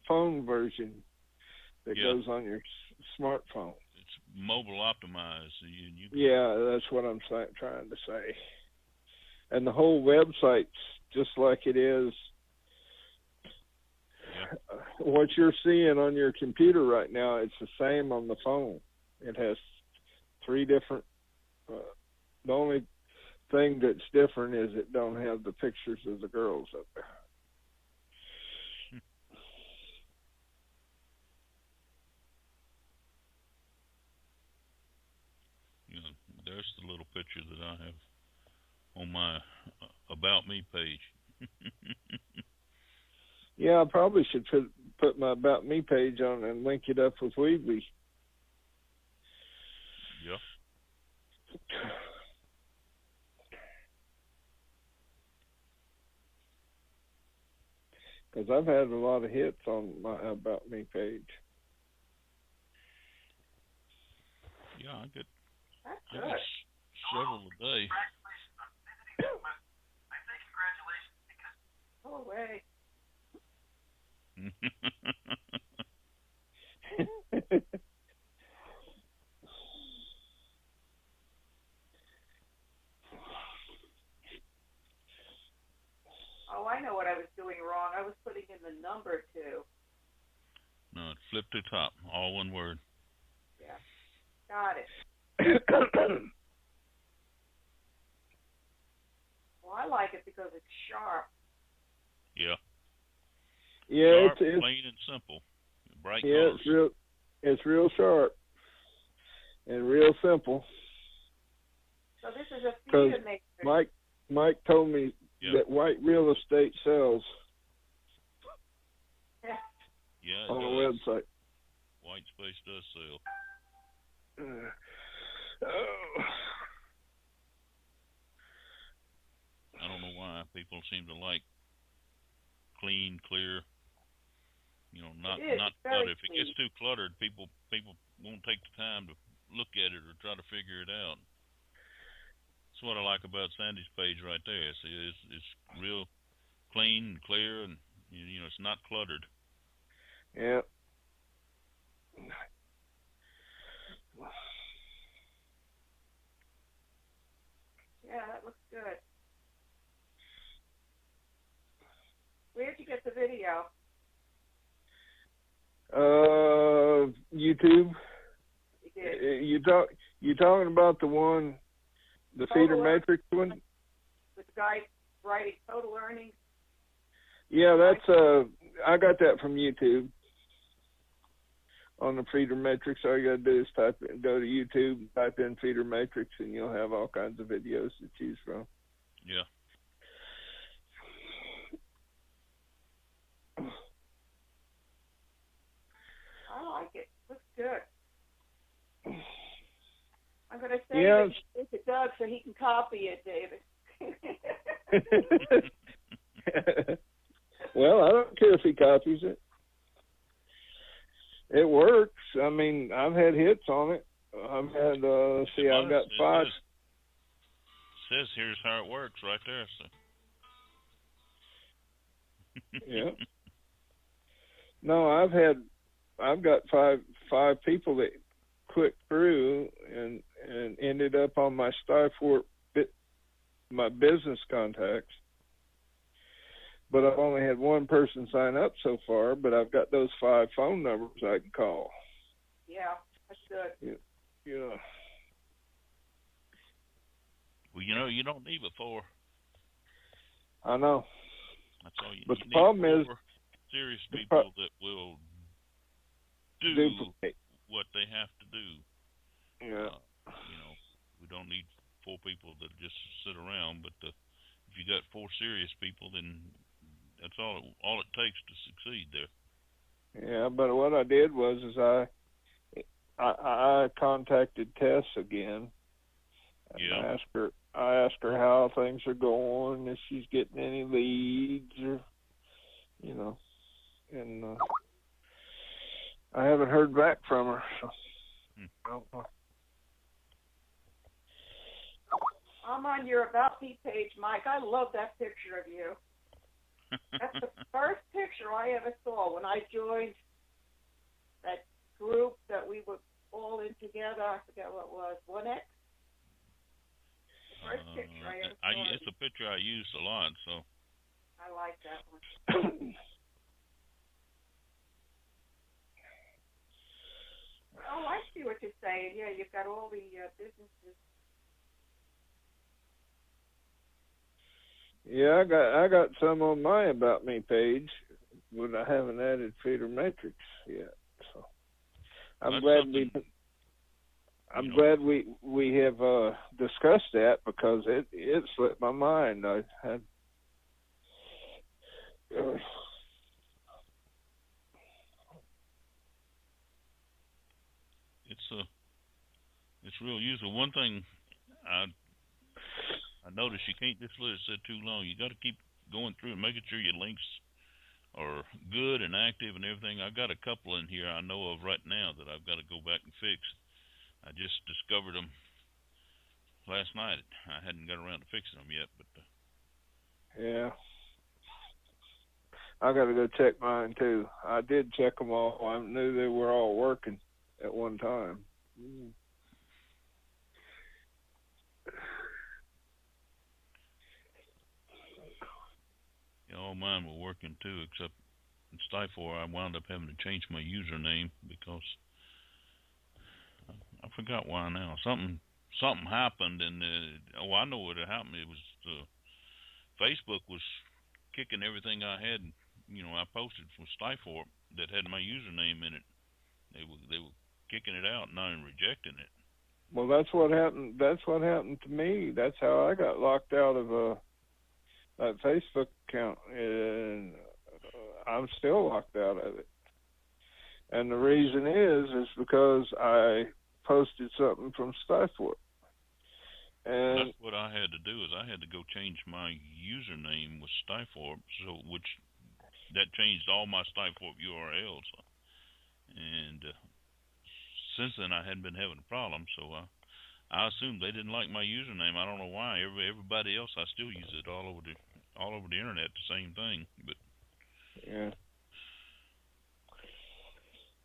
Speaker 3: phone version that goes on your smartphone.
Speaker 1: It's mobile optimized. So
Speaker 3: yeah, that's what I'm trying to say. And the whole website's just like it is.
Speaker 1: Yeah.
Speaker 3: What you're seeing on your computer right now, it's the same on the phone. It has 3 different. The only thing that's different is it don't have the pictures of the girls up there.
Speaker 1: There's the little picture that I have on my About Me page.
Speaker 3: Yeah, I probably should put my About Me page on and link it up with Weebly.
Speaker 1: Yeah.
Speaker 3: Because I've had a lot of hits on my About Me page.
Speaker 1: Yeah, I get several a day.
Speaker 2: Go away. Oh, I know what I was doing wrong. I was putting in the number 2.
Speaker 1: No, it's Flip2top, all one word.
Speaker 2: Yeah, got it. Well, I like it because it's sharp.
Speaker 1: Yeah.
Speaker 3: Yeah,
Speaker 1: sharp,
Speaker 3: it's
Speaker 1: plain and simple. Bright
Speaker 3: yeah,
Speaker 1: colors.
Speaker 3: it's real sharp and real simple.
Speaker 2: So this is a theater maker.
Speaker 3: Mike told me that White Real Estate sells
Speaker 1: Yeah,
Speaker 3: on the website.
Speaker 1: White Space does sell. why. People seem to like clean, clear. Not cluttered. If it gets too cluttered, people won't take the time to look at it or try to figure it out. That's what I like about Sandy's page right there. It's real clean and clear, and it's not cluttered.
Speaker 3: Yeah.
Speaker 2: Yeah, that looks good. Where'd you get the video?
Speaker 3: YouTube.
Speaker 2: You did.
Speaker 3: You talking about the one, the feeder matrix one?
Speaker 2: With the guy writing total earnings?
Speaker 3: Yeah, that's I got that from YouTube. On the feeder matrix, all you gotta do is go to YouTube, type in feeder matrix, and you'll have all kinds of videos to choose from.
Speaker 1: Yeah.
Speaker 2: I like it. Looks good. I'm going to say it to Doug so he can copy it, David.
Speaker 3: Well, I don't care if he copies it. It works. I mean, I've had hits on it. I've had, I've got 5.
Speaker 1: It says here's how it works right there. So.
Speaker 3: Yeah. No, I've got five people that clicked through and ended up on my Skyfort, my business contacts. But I've only had one person sign up so far, but I've got those 5 phone numbers I can call.
Speaker 2: Yeah, that's good.
Speaker 3: Yeah.
Speaker 1: Well, you don't need but 4.
Speaker 3: I know.
Speaker 1: That's all you need.
Speaker 3: But the problem is,
Speaker 1: serious people that will do what they have to do.
Speaker 3: Yeah.
Speaker 1: We don't need 4 people that just sit around, but if you got 4 serious people, then that's all it takes to succeed there.
Speaker 3: Yeah, but what I did was I contacted Tess again. And
Speaker 1: yeah.
Speaker 3: I asked her how things are going, if she's getting any leads, or and I haven't heard back from her. So I don't know.
Speaker 2: I'm on your About Me page, Mike. I love that picture of you. That's the first picture I ever saw when I joined that group that we were all in together. I forget what it was. 1X? The first picture I ever saw.
Speaker 1: It's a picture I use a lot, so.
Speaker 2: I like that one. Oh, I see what you're saying. Yeah, you've got all the businesses.
Speaker 3: Yeah, I got some on my About Me page, but I haven't added feeder matrix yet. So I'm glad we have discussed that, because it slipped my mind. I had
Speaker 1: it's real useful. One thing I noticed, you can't just let it sit too long. You got to keep going through and making sure your links are good and active and everything. I've got a couple in here I know of right now that I've got to go back and fix. I just discovered them last night. I hadn't got around to fixing them yet, but
Speaker 3: yeah, I got to go check mine too. I did check them all. I knew they were all working at one time.
Speaker 1: All mine were working too, except in Skyfort I wound up having to change my username because I forgot why now. Something happened, and I know what had happened. It was Facebook was kicking everything I had. I posted from Skyfort that had my username in it. They were kicking it out, not even rejecting it.
Speaker 3: Well, that's what happened. That's what happened to me. That's how I got locked out of that Facebook account, and I'm still locked out of it. And the reason is because I posted something from Skyfort, And
Speaker 1: That's what I had to do. Is I had to go change my username with Stifort, so which that changed all my Stifort URLs. And since then, I hadn't been having a problem. So I assumed they didn't like my username. I don't know why. Everybody else, I still use it all over the internet, the same thing. But
Speaker 3: yeah,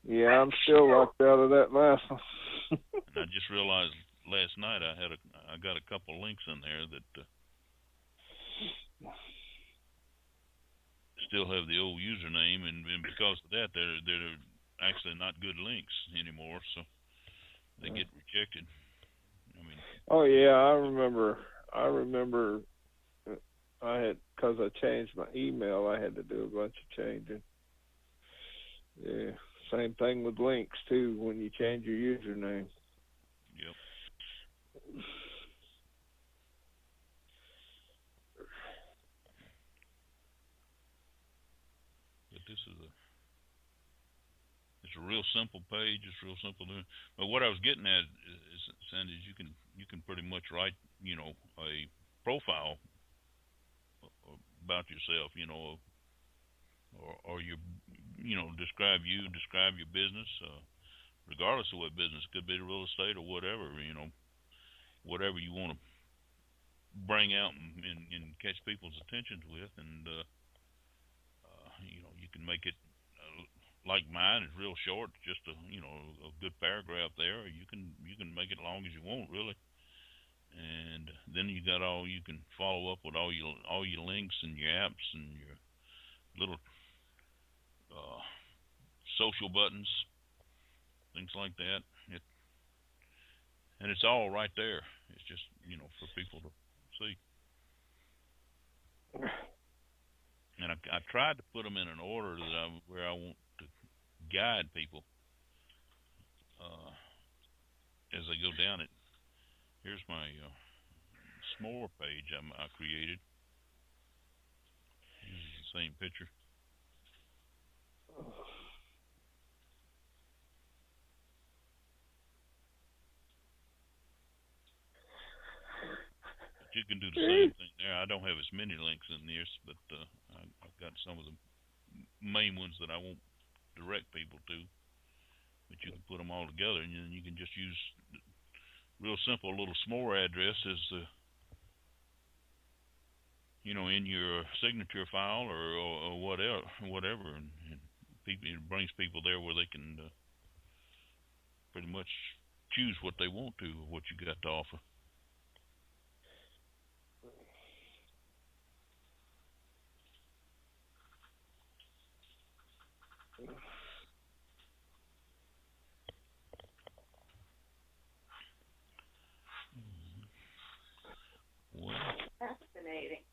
Speaker 3: yeah, I'm still locked out of that last one.
Speaker 1: and I just realized last night I got a couple links in there that still have the old username, and because of that, they're actually not good links anymore, so they get rejected. I mean,
Speaker 3: Oh yeah, I remember. I had, because I changed my email, I had to do a bunch of changing. Yeah, same thing with links too. When you change your username.
Speaker 1: yep. But it's a real simple page. It's real simple doing. But what I was getting at is, Sandy, is you can pretty much write, a profile about yourself, or describe your business, regardless of what business. It could be real estate or whatever, whatever you want to bring out and catch people's attentions with, and you can make it like mine is real short, just a good paragraph there. Or you can make it long as you want, really, and then you can follow up with all your links and your apps and your little uh, social buttons, things like that. And it's all right there. It's just for people to see. And I tried to put them in an order where I want to guide people as they go down it. Here's my s'more page I created. Uses the same picture. But you can do the same thing there. I don't have as many links in this, but I've got some of the main ones that I won't direct people to. But you can put them all together, and then you can just use real simple little s'more address as in your signature file or whatever, and people, it brings people there where they can pretty much choose what they want to, what you got to offer. Well,
Speaker 2: Fascinating.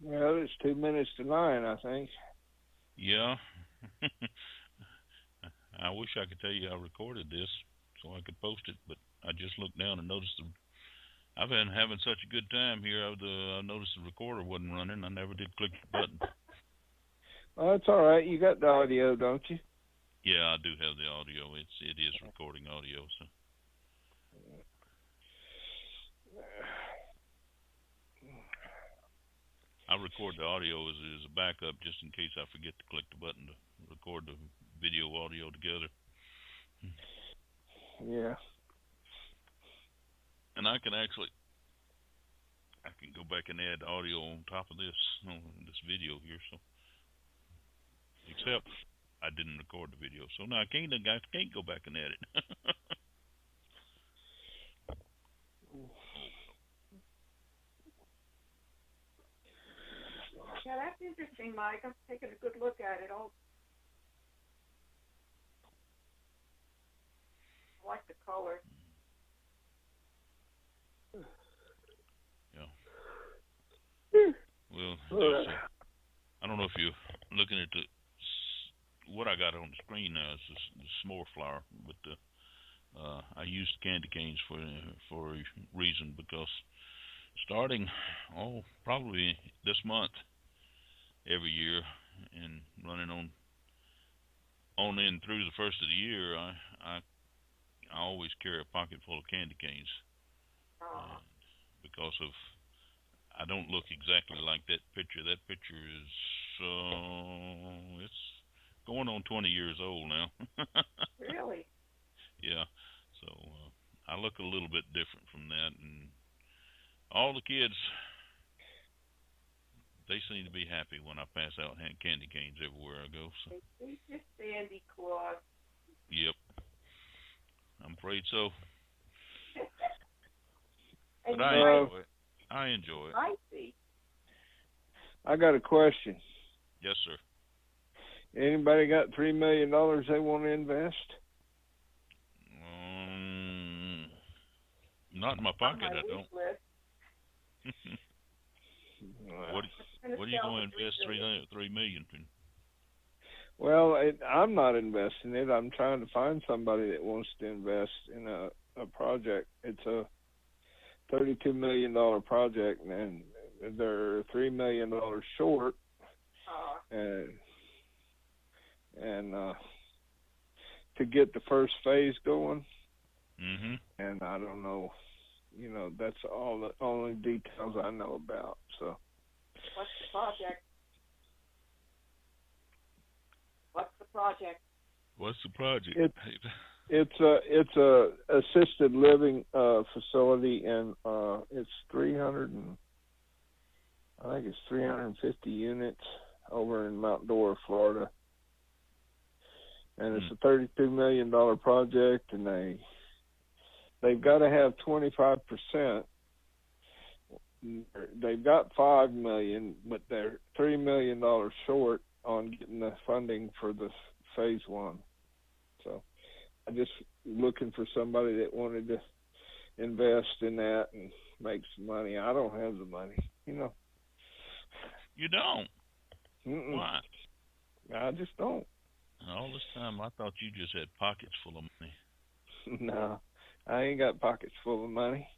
Speaker 3: Well, it's 2 minutes to 9, I think.
Speaker 1: yeah. I wish I could tell you I recorded this so I could post it, but I just looked down and noticed I've been having such a good time here. I noticed the recorder wasn't running. I never did click the button.
Speaker 3: Oh, that's all right. You got the audio, don't you?
Speaker 1: Yeah, I do have the audio. It is recording audio, so. I record the audio as a backup just in case I forget to click the button to record the video audio together.
Speaker 3: Yeah.
Speaker 1: And I can go back and add audio on top of this video here, so. Except I didn't record the video, so now I can't go back and add it.
Speaker 2: Yeah, that's interesting, Mike. I'm taking a good look at it. I like the color.
Speaker 1: Yeah. Well, I don't know if you're looking at what I got on the screen now is the s'more flower, but I used candy canes for a reason, because starting probably this month every year and running on on in through the first of the year, I always carry a pocket full of candy canes. Because of, I don't look exactly like that picture. That picture is, it's going on 20 years old now.
Speaker 2: Really?
Speaker 1: Yeah. So I look a little bit different from that, and all the kids, they seem to be happy when I pass out candy canes everywhere I go. So.
Speaker 2: It's just Sandy Claus.
Speaker 1: Yep. I'm afraid so. But I enjoy it. I enjoy it.
Speaker 2: I see.
Speaker 3: I got a question.
Speaker 1: Yes, sir.
Speaker 3: Anybody got $3 million they want to invest?
Speaker 1: Not in my pocket, I don't. What are you going to invest $3 million in?
Speaker 3: Well, I'm not investing it. I'm trying to find somebody that wants to invest in a project. It's a $32 million project, and they're $3 million short. And to get the first phase going.
Speaker 1: Mm-hmm.
Speaker 3: And I don't know, that's all the only details I know about. So.
Speaker 2: What's the project? What's the project?
Speaker 1: What's the project?
Speaker 3: It's a assisted living facility, and it's 350 units over in Mount Dora, Florida. And it's a $32 million project, and they've got to have 25%. They've got $5 million, but they're $3 million short on getting the funding for the phase one. So I'm just looking for somebody that wanted to invest in that and make some money. I don't have the money,
Speaker 1: You don't?
Speaker 3: Mm-mm.
Speaker 1: Why?
Speaker 3: I just don't.
Speaker 1: All this time, I thought you just had pockets full of money.
Speaker 3: No, I ain't got pockets full of money.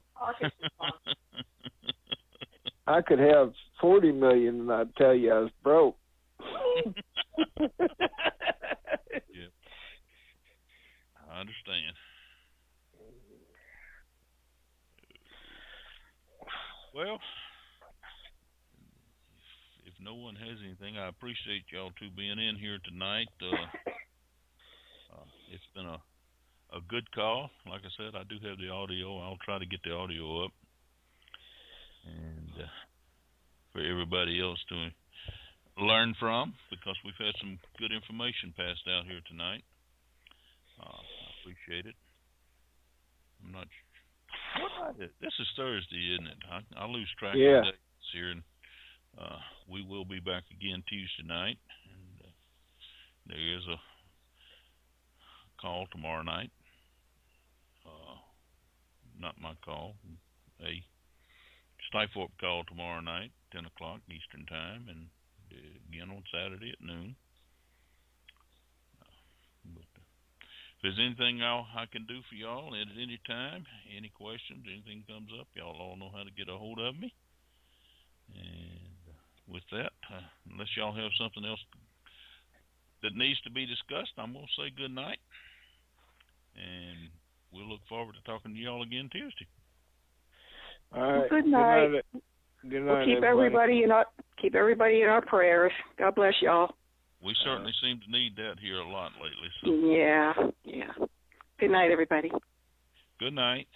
Speaker 3: I could have $40 million, and I'd tell you I was broke.
Speaker 1: Yeah, I understand. Well, if no one has anything, I appreciate y'all two being in here tonight. It's been a good call. Like I said, I do have the audio. I'll try to get the audio up, and for everybody else to learn from, because we've had some good information passed out here tonight. I appreciate it. I'm not sure. This is Thursday, isn't it? I lose track of the dates here, and we will be back again Tuesday night. And there is a call tomorrow night. Not my call. A Sniforp call tomorrow night, 10 o'clock Eastern Time, and again on Saturday at noon. But if there's anything I can do for y'all at any time, any questions, anything comes up, y'all all know how to get a hold of me. And with that, unless y'all have something else that needs to be discussed, I'm going to say good night. And we'll look forward to talking to y'all again Tuesday.
Speaker 3: All right.
Speaker 2: Good night.
Speaker 3: Good night.
Speaker 2: We'll keep everybody in our prayers. God bless y'all.
Speaker 1: We certainly seem to need that here a lot lately. So.
Speaker 2: Yeah. Good night, everybody.
Speaker 1: Good night.